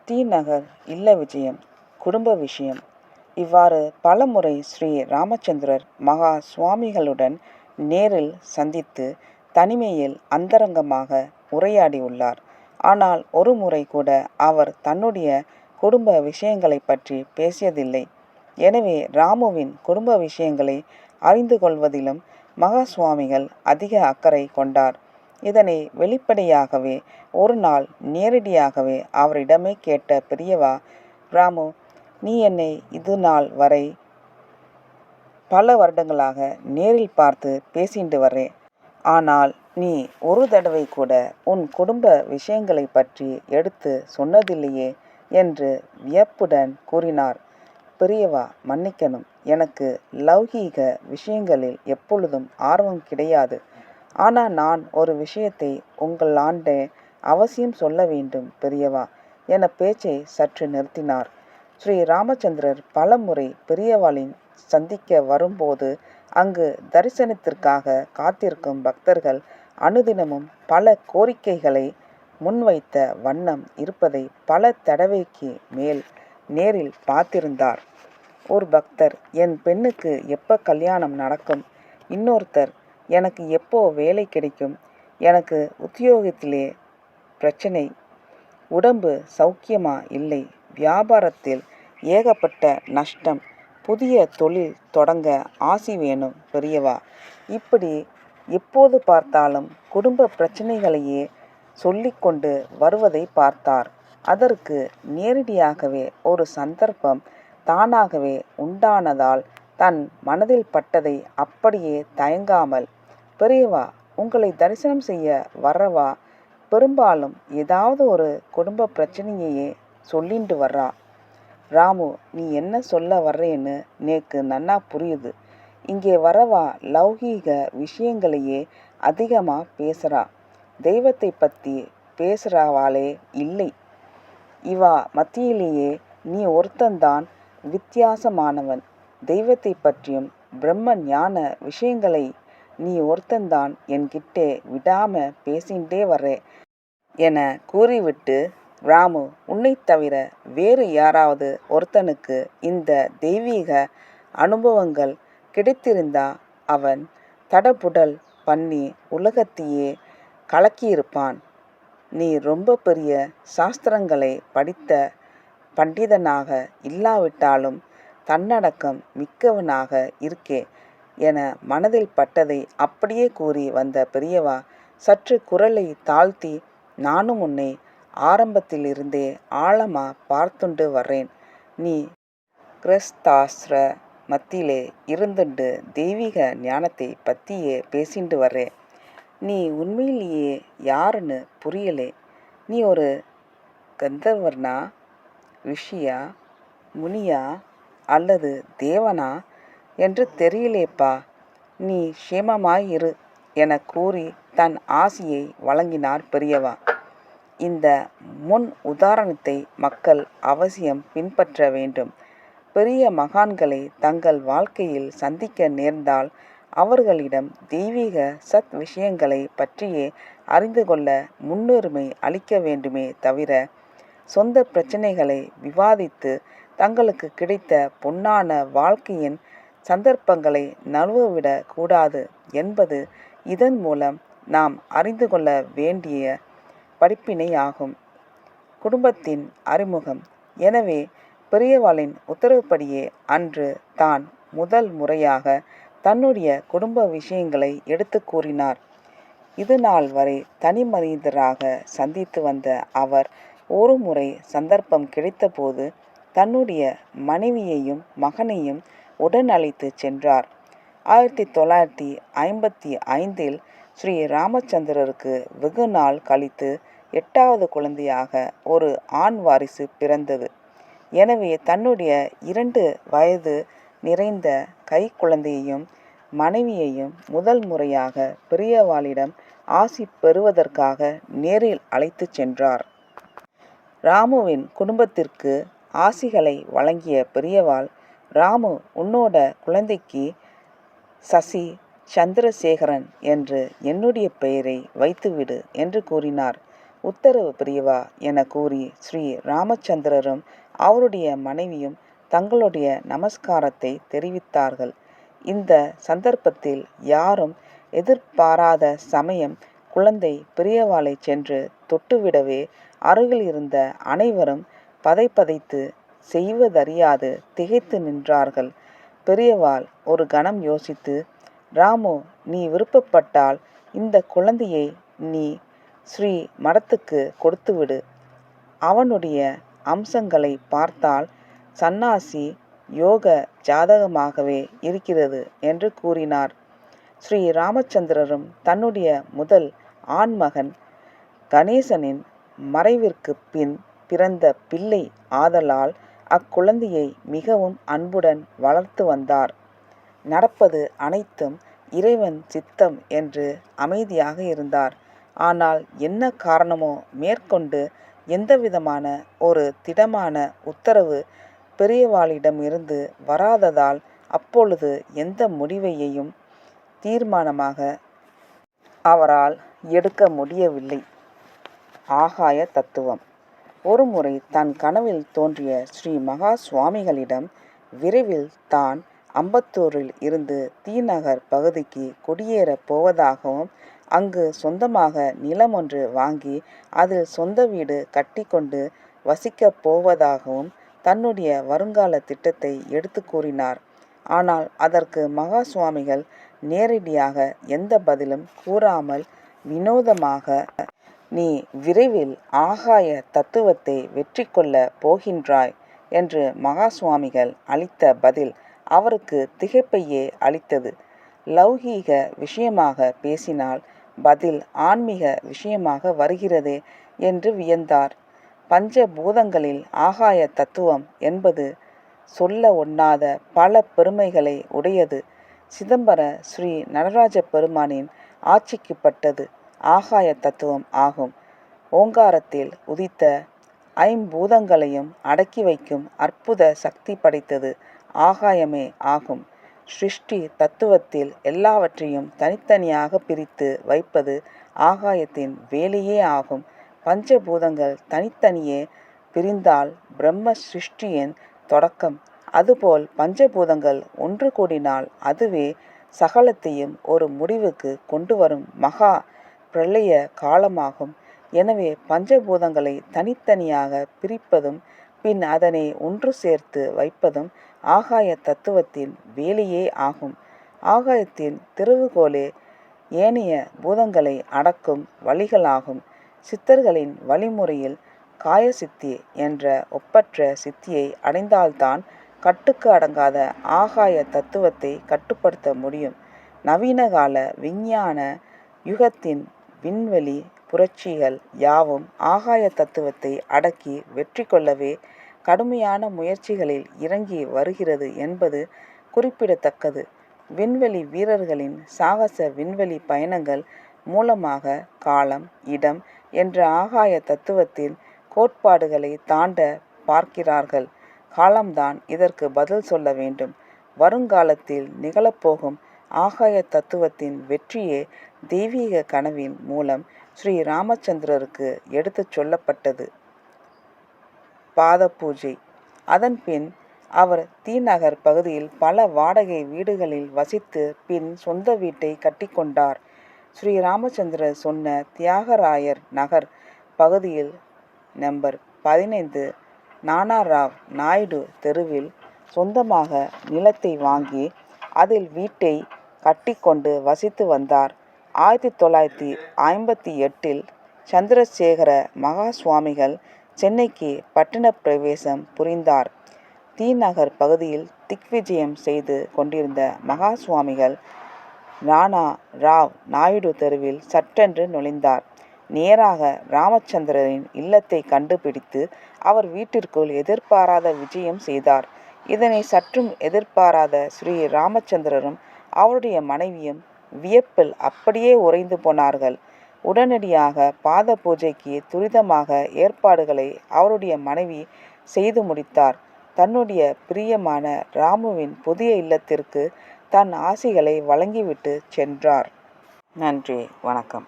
தீநகர் இல்ல விஜயம், குடும்ப விஷயம். இவ்வாறு பலமுறை ஸ்ரீ ராமச்சந்திரர் மகா சுவாமிகளுடன் நேரில் சந்தித்து தனிமையில் அந்தரங்கமாக உரையாடியுள்ளார். ஆனால் ஒரு முறை கூட அவர் தன்னுடைய குடும்ப விஷயங்களை பற்றி பேசியதில்லை. எனவே ராமுவின் குடும்ப விஷயங்களை அறிந்து கொள்வதிலும் மகா சுவாமிகள் அதிக அக்கறை கொண்டார். இதனை வெளிப்படையாகவே ஒரு நாள் நேரடியாகவே அவரிடமே கேட்ட பெரியவா, ராமு, நீ என்னை இது நாள் வரை பல வருடங்களாக நேரில் பார்த்து பேசிட்டு வர்றே. ஆனால் நீ ஒரு தடவை கூட உன் குடும்ப விஷயங்களை பற்றி எடுத்து சொன்னதில்லையே என்று வியப்புடன் கூறினார். பெரியவா, மன்னிக்கணும். எனக்கு லௌகீக விஷயங்களில் எப்பொழுதும் ஆர்வம் கிடையாது. ஆனால் நான் ஒரு விஷயத்தை உங்களாண்டே அவசியம் சொல்ல வேண்டும் பெரியவா என பேச்சை சற்று நிறுத்தினார். ஸ்ரீ ராமச்சந்திரர் பல முறை பெரியவாளின் சந்திக்க வரும்போது அங்கு தரிசனத்திற்காக காத்திருக்கும் பக்தர்கள் அனுதினமும் பல கோரிக்கைகளை முன்வைத்த வண்ணம் இருப்பதை பல தடவைக்கு மேல் நேரில் பார்த்திருந்தார். ஒரு பக்தர், என் பெண்ணுக்கு எப்போ கல்யாணம் நடக்கும்? இன்னொருத்தர், எனக்கு எப்போ வேலை கிடைக்கும்? எனக்கு உத்தியோகத்திலே பிரச்சனை, உடம்பு சௌக்கியமா இல்லை, வியாபாரத்தில் ஏகப்பட்ட நஷ்டம், புதிய தொழில் தொடங்க ஆசி வேணும் பெரியவா. இப்படி எப்போது பார்த்தாலும் குடும்ப பிரச்சனைகளையே சொல்லிக்கொண்டு வருவதை பார்த்தார். அதற்கு நேரடியாகவே ஒரு சந்தர்ப்பம் தானாகவே உண்டானதால் தன் மனதில் பட்டதை அப்படியே தயங்காமல், பெரியவா, உங்களை தரிசனம் செய்ய வர்றவா பெரும்பாலும் ஏதாவது ஒரு குடும்ப பிரச்சனையையே சொல்லிட்டு வர்றா. ராமு, நீ என்ன சொல்ல வர்றேன்னு நேக்கு நன்னா புரியுது. இங்கே வரவா லௌகீக விஷயங்களையே அதிகமாக பேசுகிறா. தெய்வத்தை பற்றி பேசுகிறவாளே இல்லை. இவா மத்தியிலேயே நீ ஒருத்தன்தான் வித்தியாசமானவன். தெய்வத்தை பற்றியும் பிரம்ம ஞான விஷயங்களை நீ ஒருத்தன்தான் என்கிட்டே விடாம பேசிகிட்டே வர்றே என கூறிவிட்டு, ராமு, உன்னை தவிர வேறு யாராவது ஒருத்தனுக்கு இந்த தெய்வீக அனுபவங்கள் கிடைத்திருந்தா அவன் தடபுடல் பண்ணி உலகத்தையே கலக்கியிருப்பான். நீ ரொம்ப பெரிய சாஸ்திரங்களை படித்த பண்டிதனாக இல்லாவிட்டாலும் தன்னடக்கம் மிக்கவனாக இருக்கே என மனதில் பட்டதை அப்படியே கூறி வந்த பெரியவா சற்று குரலை தாழ்த்தி, நானும் உன்னை ஆரம்பத்திலிருந்தே ஆழமா பார்த்துண்டு வர்றேன். நீ கிரஸ்தாஸ்திர மத்தியிலே இருந்துண்டு தெய்வீக ஞானத்தை பற்றியே பேசிட்டு வர்றே. நீ உண்மையிலேயே யாருன்னு புரியலே. நீ ஒரு கந்தர்வனா, ரிஷியா, முனியா அல்லது தேவனா என்று தெரியலேப்பா. நீ க்ஷேமமாயிரு என கூறி தன் ஆசியை வழங்கினார் பெரியவா. இந்த முன் உதாரணத்தை மக்கள் அவசியம் பின்பற்ற வேண்டும். பெரிய மகான்களை தங்கள் வாழ்க்கையில் சந்திக்க நேர்ந்தால் அவர்களிடம் தெய்வீக சத் விஷயங்களை பற்றியே அறிந்து கொள்ள முன்னுரிமை அளிக்க வேண்டுமே தவிர சொந்த பிரச்சனைகளை விவாதித்து தங்களுக்கு கிடைத்த பொன்னான வாழ்க்கையின் சந்தர்ப்பங்களை நழுவவிடக் கூடாது என்பது இதன் மூலம் நாம் அறிந்து கொள்ள வேண்டிய படிப்பினையாகும். குடும்பத்தின் அறிமுகம். எனவே பெரியவாளின் உத்தரவுப்படியே அன்று தான் முதல் முறையாக தன்னுடைய குடும்ப விஷயங்களை எடுத்து கூறினார். இது நாள் வரை தனி மனிதராக சந்தித்து வந்த அவர் ஒரு முறை சந்தர்ப்பம் கிடைத்தபோது தன்னுடைய மனைவியையும் மகனையும் உடன் அழைத்து சென்றார். 1955 ஸ்ரீ ராமச்சந்திரருக்கு வெகு நாள் கழித்து 8வது குழந்தையாக ஒரு ஆண் வாரிசு பிறந்தது. எனவே தன்னுடைய 2 வயது நிறைந்த கை குழந்தையையும் மனைவியையும் முதல் முறையாக பெரியவாளிடம் ஆசி பெறுவதற்காக நேரில் அழைத்து சென்றார். ராமுவின் குடும்பத்திற்கு ஆசிகளை வழங்கிய பெரியவாள், ராமு, உன்னோட குழந்தைக்கு சசி சந்திரசேகரன் என்று என்னுடைய பெயரை வைத்துவிடு என்று கூறினார். உத்தரவு பிரியவா என கூறி ஸ்ரீ ராமச்சந்திரரும் அவருடைய மனைவியும் தங்களுடைய நமஸ்காரத்தை தெரிவித்தார்கள். இந்த சந்தர்ப்பத்தில் யாரும் எதிர்பாராத சமயம் குழந்தை பிரியவாளை சென்று தொட்டுவிடவே அருகில் இருந்த அனைவரும் பதைபதைத்து செய்வதறியாது திகைத்து நின்றார்கள். பெரியவாள் ஒரு கணம் யோசித்து, ராமு, நீ விருப்பப்பட்டால் இந்த குழந்தையை நீ ஸ்ரீ மடத்துக்கு கொடுத்துவிடு. அவனுடைய அம்சங்களை பார்த்தால் சந்நியாசி யோக ஜாதகமாகவே இருக்கிறது என்று கூறினார். ஸ்ரீ ராமச்சந்திரரும் தன்னுடைய முதல் ஆண்மகன் கணேசனின் மறைவிற்கு பின் பிறந்த பிள்ளை ஆதலால் அக்குழந்தையை மிகவும் அன்புடன் வளர்த்து வந்தார். நடப்பது அனைத்தும் இறைவன் சித்தம் என்று அமைதியாக இருந்தார். ஆனால் என்ன காரணமோ மேற்கொண்டு எந்தவிதமான ஒரு திடமான உத்தரவு பெரியவாளிடமிருந்து வராததால் அப்பொழுது எந்த முடிவையையும் தீர்மானமாக அவரால் எடுக்க முடியவில்லை. ஆகாய தத்துவம். ஒருமுறை தன் கனவில் தோன்றிய ஸ்ரீ மகா சுவாமிகளிடம் விரைவில் தான் அம்பத்தூரில் இருந்து தீநகர் பகுதிக்கு குடியேறப் போவதாகவும் அங்கு சொந்தமாக நிலம் ஒன்று வாங்கி அதில் சொந்த வீடு கட்டி கொண்டு வசிக்கப் போவதாகவும் தன்னுடைய வருங்கால திட்டத்தை எடுத்து கூறினார். ஆனால் அதற்கு மகா சுவாமிகள் நேரடியாக எந்த பதிலும் கூறாமல் வினோதமாக, நீ விரைவில் ஆகாய தத்துவத்தை வெற்றி கொள்ள போகின்றாய் என்று மகா சுவாமிகள் அளித்த பதில் அவருக்கு திகைப்பையே அளித்தது. லௌகீக விஷயமாக பேசினால் பதில் ஆன்மீக விஷயமாக வருகிறதே என்று வியந்தார். பஞ்சபூதங்களில் ஆகாய தத்துவம் என்பது சொல்ல ஒண்ணாத பல பெருமைகளை உடையது. சிதம்பர ஸ்ரீ நடராஜ பெருமானின் ஆட்சிக்குட்பட்டது ஆகாய தத்துவம் ஆகும். ஓங்காரத்தில் உதித்த ஐம்பூதங்களையும் அடக்கி வைக்கும் அற்புத சக்தி படைத்தது ஆகாயமே ஆகும். சிருஷ்டி தத்துவத்தில் எல்லாவற்றையும் தனித்தனியாக பிரித்து வைப்பது ஆகாயத்தின் வேலையே ஆகும். பஞ்சபூதங்கள் தனித்தனியே பிரிந்தால் பிரம்ம சிருஷ்டியின் தொடக்கம். அதுபோல் பஞ்சபூதங்கள் ஒன்று கூடினால் அதுவே சகலத்தையும் ஒரு முடிவுக்கு கொண்டு வரும் மகா பிரளய காலமாகும். எனவே பஞ்சபூதங்களை தனித்தனியாக பிரிப்பதும் பின் அதனை ஒன்று சேர்த்து வைப்பதும் ஆகாய தத்துவத்தின் வேலையே ஆகும். ஆகாயத்தின் திறவுகோலே ஏனைய பூதங்களை அடக்கும் வழிகளாகும். சித்தர்களின் வழிமுறையில் காயசித்தி என்ற ஒப்பற்ற சித்தியை அடைந்தால்தான் கட்டுக்கு அடங்காத ஆகாய தத்துவத்தை கட்டுப்படுத்த முடியும். நவீனகால விஞ்ஞான யுகத்தின் விண்வெளி புரட்சிகள் யாவும் ஆகாய தத்துவத்தை அடக்கி வெற்றி கொள்ளவே கடுமையான முயற்சிகளில் இறங்கி வருகிறது என்பது குறிப்பிடத்தக்கது. விண்வெளி வீரர்களின் சாகச விண்வெளி பயணங்கள் மூலமாக காலம், இடம் என்ற ஆகாய தத்துவத்தின் கோட்பாடுகளை தாண்ட பார்க்கிறார்கள். காலம்தான் இதற்கு பதில் சொல்ல வேண்டும். வருங்காலத்தில் நிகழப்போகும் ஆகாய தத்துவத்தின் வெற்றியே தெய்வீக கனவின் மூலம் ஸ்ரீ ராமச்சந்திரருக்கு எடுத்துச் சொல்லப்பட்டது. பாத பூஜை. அதன்பின் அவர் தீநகர் பகுதியில் பல வாடகை வீடுகளில் வசித்து பின் சொந்த வீட்டை கட்டிக்கொண்டார். ஸ்ரீ ராமச்சந்திரர் சொன்ன தியாகராயர் நகர் பகுதியில் நம்பர் 15 நானாராவ் நாயுடு தெருவில் சொந்தமாக நிலத்தை வாங்கி அதில் வீட்டை கட்டிக்கொண்டு வசித்து வந்தார். 1958 சந்திரசேகர மகா சுவாமிகள் சென்னைக்கு பட்டண பிரவேசம் புரிந்தார். தீநகர் பகுதியில் திக்விஜயம் செய்து கொண்டிருந்த மகா சுவாமிகள் நானா ராவ் நாயுடு தெருவில் சட்டென்று நுழைந்தார். நேராக ராமச்சந்திரரின் இல்லத்தை கண்டுபிடித்து அவர் வீட்டிற்குள் எதிர்பாராத விஜயம் செய்தார். இதனை சற்றும் எதிர்பாராத ஸ்ரீ ராமச்சந்திரரும் அவருடைய மனைவியும் வியப்பில் அப்படியே உறைந்து போனார்கள். உடனடியாக பாத பூஜைக்கு துரிதமாக ஏற்பாடுகளை அவருடைய மனைவி செய்து முடித்தார். தன்னுடைய பிரியமான ராமுவின் புதிய இல்லத்திற்கு தன் ஆசிகளை வழங்கிவிட்டு சென்றார். நன்றி, வணக்கம்.